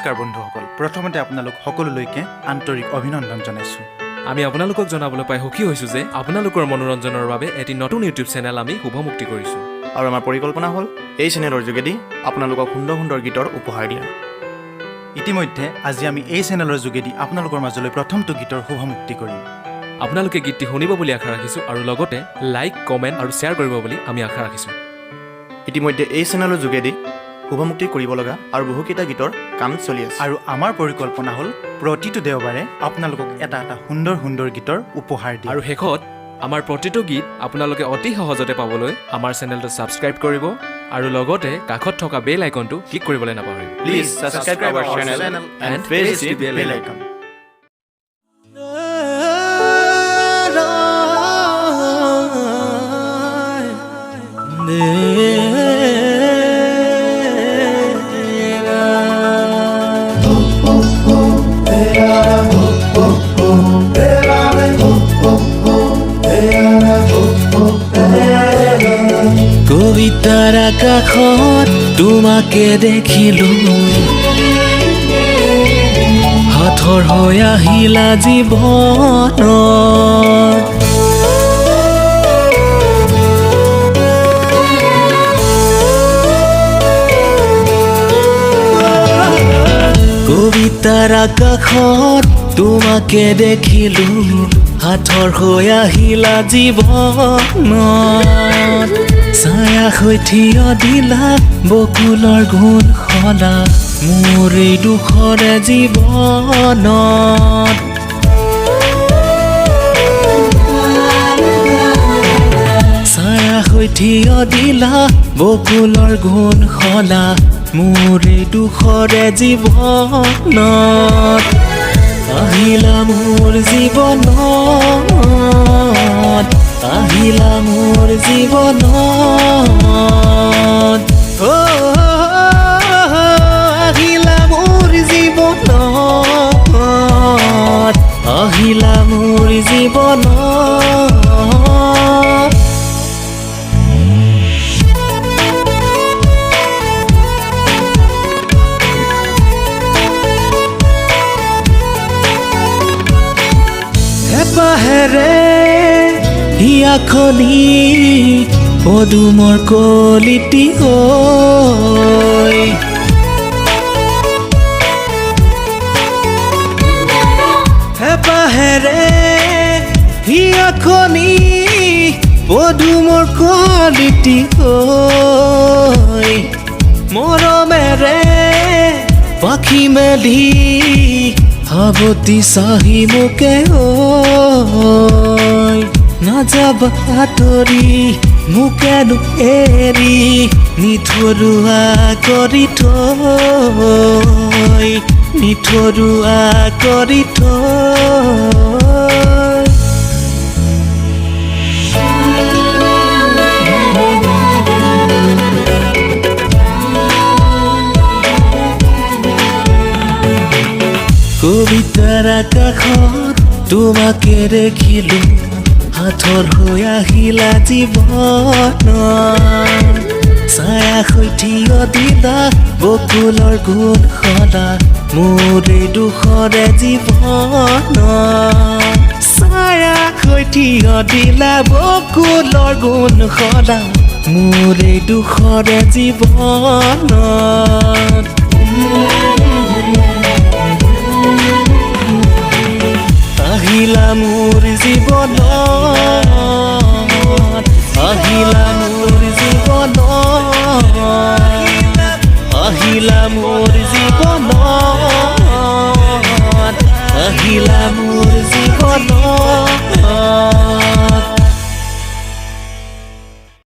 নমস্কাৰ বন্ধুসকল প্ৰথমতে আপোনালোক সকলোলৈকে আন্তৰিক অভিনন্দন জনাইছোঁ আমি আপোনালোকক জনাবলৈ পাই সুখী হৈছোঁ যে আপোনালোকৰ মনোৰঞ্জনৰ বাবে এটি নতুন ইউটিউব চেনেল আমি শুভমুক্তি কৰিছোঁ আৰু আমাৰ পৰিকল্পনা হ'ল এই চেনেলৰ যোগেদি আপোনালোকক সুন্দৰ সুন্দৰ গীতৰ উপহাৰ দিয়া ইতিমধ্যে আজি আমি এই চেনেলৰ যোগেদি আপোনালোকৰ মাজলৈ প্ৰথমটো গীতৰ শুভমুক্তি কৰিম আপোনালোকে গীতটি শুনিব বুলি আশা ৰাখিছোঁ আৰু লগতে লাইক কমেণ্ট আৰু শ্বেয়াৰ কৰিব বুলি আমি আশা ৰাখিছোঁ ইতিমধ্যে এই চেনেলৰ যোগেদি শুভমুক্তি কৰিব লগা আৰু বহুকেইটা গীতৰ কাম চলি আছে আৰু আমাৰ পৰিকল্পনা হ'ল প্ৰতিটো দেওবাৰে আপোনালোকক এটা সুন্দৰ সুন্দৰ গীতৰ উপহাৰ দিয়া আৰু শেষত আমাৰ প্ৰতিটো গীত আপোনালোকে অতি সহজতে পাবলৈ আমাৰ চেনেলটো ছাবস্ক্ৰাইব কৰিব আৰু লগতে কাষত থকা বেল আইকনটো ক্লিক কৰিবলৈ নাপাহৰিব please subscribe our channel and press the bell icon কবিতাৰ আকাশত তোমাকে দেখিলো হাতৰ হৈ আহিলা জীৱনত কবিতাৰ আকাশত তোমাকে দেখিলো হাতৰ হৈ আহিলা জীৱনত ছায়া হৈ থিয় দিলা বকুলৰ গুণ সলা মোৰ এই দুখৰে জীৱনত ছায়া হৈ থিয় দিলা বকুলৰ গুণ সলা মোৰ এই দুখৰে জীৱনত আহিলা মোৰ জীৱনত আহিলা মোৰ জীৱনত আহিলা মোৰ জীৱনত আহিলা মোৰ জীৱনত হেপাহেৰে হিয়াখনি পদুমৰ কলিটি হৈ হেপাহেৰে হিয়াখনি পদুমৰ কলিটি হৈ মৰমেৰে পাখি মেলি সাৱতি চাহি মোকে নাযাবা আঁতৰি মোকেনো এৰি নিথৰুৱা কৰি থৈ নিথৰুৱা কৰি থৈ কবিতাৰ আকাশত তোমাকে দেখিলো হাতৰ হৈ আহিলা জীৱনত ছায়া হৈ থিয় দিলা বকুলৰ গুণ সলা মোৰ এই দুখৰে জীৱনত ছায়া হৈ থিয় দিলা বকুলৰ গুণ সলা মোৰ এই দুখৰে জীৱনত আহিলা মোৰ জীৱনত আহিলা মোৰ জীৱনত আহিলা মোৰ জীৱনত আহিলা মোৰ